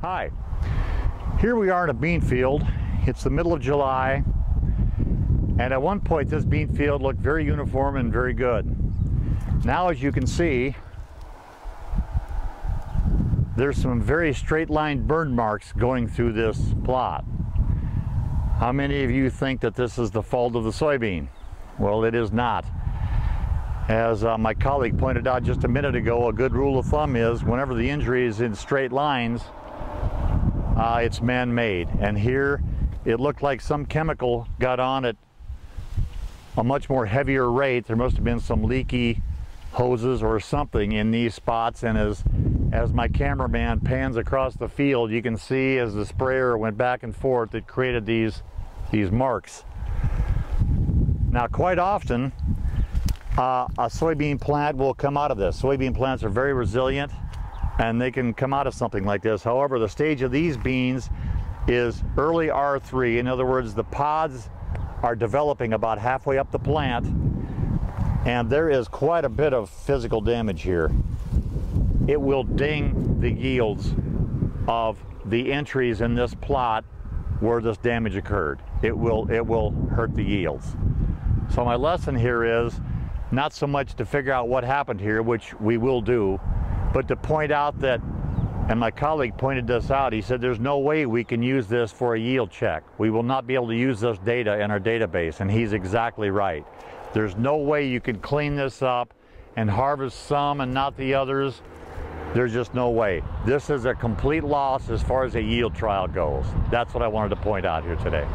Hi, here we are in a bean field. It's the middle of July, and at one point this bean field looked very uniform and very good. Now, as you can see, there's some very straight line burn marks going through this plot. How many of you think that this is the fault of the soybean? Well, it is not. As my colleague pointed out just a minute ago, a good rule of thumb is whenever the injury is in straight lines, it's man-made. And here it looked like some chemical got on at a much more heavier rate. There must have been some leaky hoses or something in these spots, and as my cameraman pans across the field, you can see as the sprayer went back and forth, it created these marks. Now, quite often a soybean plant will come out of this. Soybean plants are very resilient and they can come out of something like this. However, the stage of these beans is early R3. In other words, the pods are developing about halfway up the plant, and there is quite a bit of physical damage here. It will ding the yields of the entries in this plot where this damage occurred. It will hurt the yields. So my lesson here is not so much to figure out what happened here, which we will do, but to point out that, and my colleague pointed this out, he said there's no way we can use this for a yield check. We will not be able to use this data in our database, and he's exactly right. There's no way you can clean this up and harvest some and not the others. There's just no way. This is a complete loss as far as a yield trial goes. That's what I wanted to point out here today.